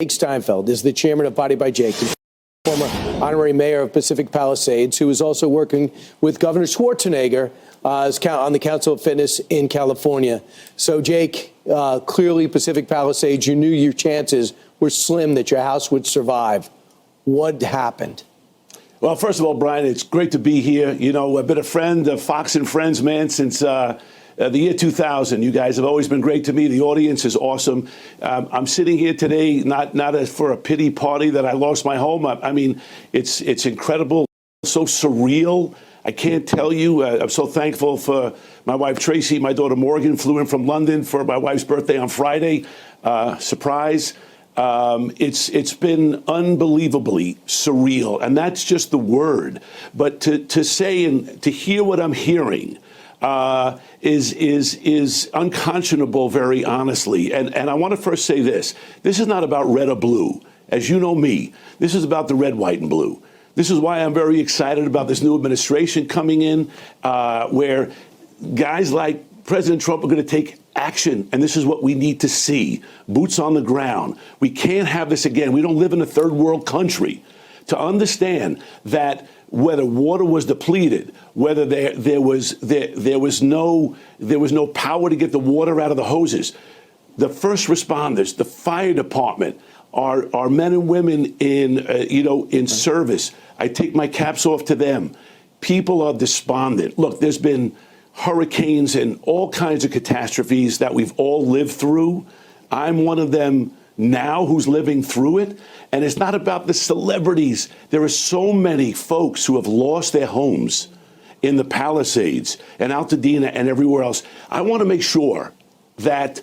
Jake Steinfeld is the chairman of Body by Jake, former honorary mayor of Pacific Palisades, who is also working with Governor Schwarzenegger on the Council of Fitness in California. So, Jake, clearly Pacific Palisades, you knew your chances were slim that your house would survive. What happened? Well, first of all, Brian, it's great to be here. You know, I've been a friend of Fox and Friends, man, since the year 2000. You guys have always been great to me. The audience is awesome. I'm sitting here today not for a pity party that I lost my home. I mean, it's incredible, so surreal. I can't tell you. I'm so thankful for my wife, Tracy. My daughter, Morgan, flew in from London for my wife's birthday on Friday. Surprise. It's been unbelievably surreal, and that's just the word. But to say and to hear what I'm hearing is unconscionable, very honestly. And I want to first say this. This is not about red or blue. As you know me, this is about the red, white, and blue. This is why I'm very excited about this new administration coming in, where guys like President Trump are going to take action, and this is what we need to see. Boots on the ground. We can't have this again. We don't live in a third world country. To understand that whether water was depleted, whether there was no power to get the water out of the hoses, the first responders, the fire department, our men and women in service. I take my caps off to them. People are despondent. Look, there's been hurricanes and all kinds of catastrophes that we've all lived through. I'm one of them now who's living through it. And it's not about the celebrities. There are so many folks who have lost their homes in the Palisades and Altadena and everywhere else. I want to make sure that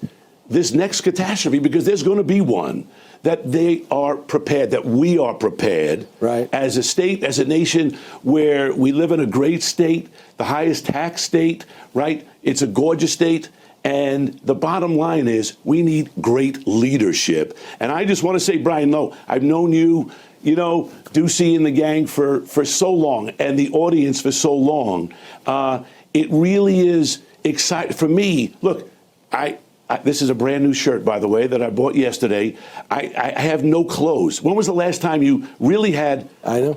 this next catastrophe, because there's going to be one, that they are prepared, that we are prepared, right, as a state, as a nation where we live in a great state, the highest tax state, right? It's a gorgeous state. And the bottom line is we need great leadership. And I just want to say, Brian, no, I've known you, Ducey and the gang for so long, and the audience for so long. It really is exciting for me. Look, this is a brand new shirt, by the way, that I bought yesterday. I have no clothes. When was the last time you really had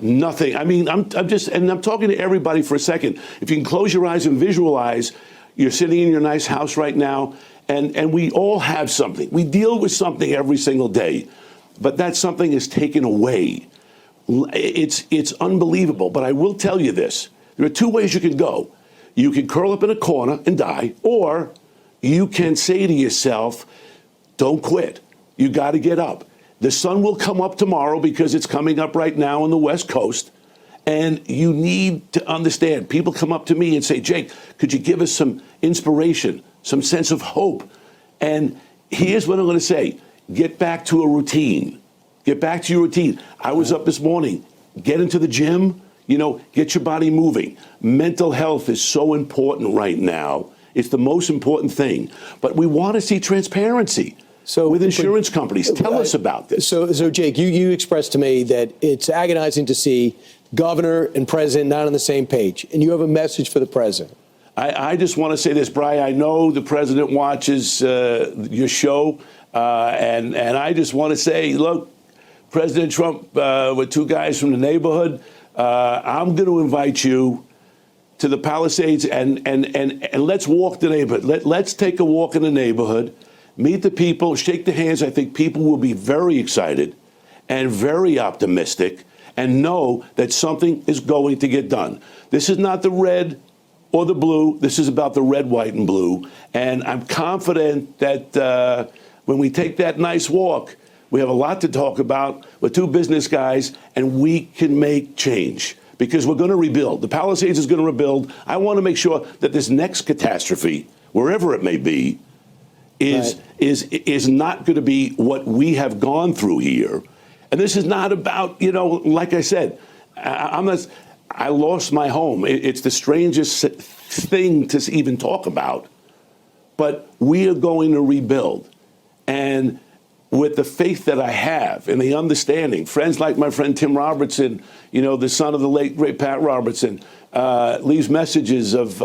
nothing? I mean, I'm talking to everybody for a second. If you can close your eyes and visualize, you're sitting in your nice house right now, and we all have something. We deal with something every single day, but that something is taken away. It's unbelievable, but I will tell you this. There are two ways you can go. You can curl up in a corner and die, or you can say to yourself, don't quit. You got to get up. The sun will come up tomorrow because it's coming up right now on the West Coast. And you need to understand, people come up to me and say, Jake, could you give us some inspiration, some sense of hope? And here's what I'm going to say. Get back to a routine. Get back to your routine. I was up this morning. Get into the gym, get your body moving. Mental health is so important right now. It's the most important thing. But we want to see transparency. So with insurance companies, tell us about this. So Jake, you expressed to me that it's agonizing to see governor and president not on the same page, and you have a message for the president. I just want to say this, Brian. I know the president watches your show, and I just want to say, look, President Trump, with two guys from the neighborhood, I'm going to invite you to the Palisades and let's walk the neighborhood. Let's take a walk in the neighborhood, meet the people, shake the hands. I think people will be very excited and very optimistic and know that something is going to get done. This is not the red or the blue. This is about the red, white, and blue. And I'm confident that when we take that nice walk, we have a lot to talk about. We're two business guys, and we can make change because we're going to rebuild. The Palisades is going to rebuild. I want to make sure that this next catastrophe, wherever it may be, is not going to be what we have gone through here. And this is not about, like I said, I lost my home. It's the strangest thing to even talk about. But we are going to rebuild. And with the faith that I have and the understanding, friends like my friend Tim Robertson, the son of the late, great Pat Robertson, leaves messages of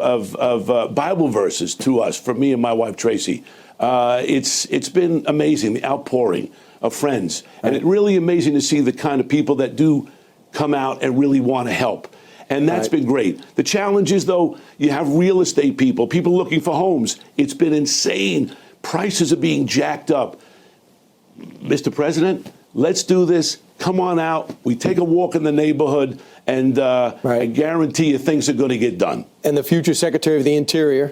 Bible verses to us for me and my wife, Tracy. It's been amazing, the outpouring of friends. And it's really amazing to see the kind of people that do come out and really want to help. And that's been great. The challenge is, though, you have real estate people looking for homes. It's been insane. Prices are being jacked up. Mr. President, let's do this. Come on out. We take a walk in the neighborhood, and I guarantee you things are going to get done. And the future Secretary of the Interior,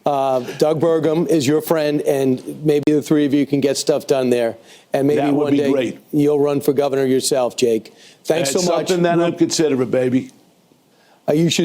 Doug Burgum, is your friend, and maybe the three of you can get stuff done there. And maybe one day you'll run for governor yourself, Jake. Thanks so much. Something that I'm considering, baby. You should.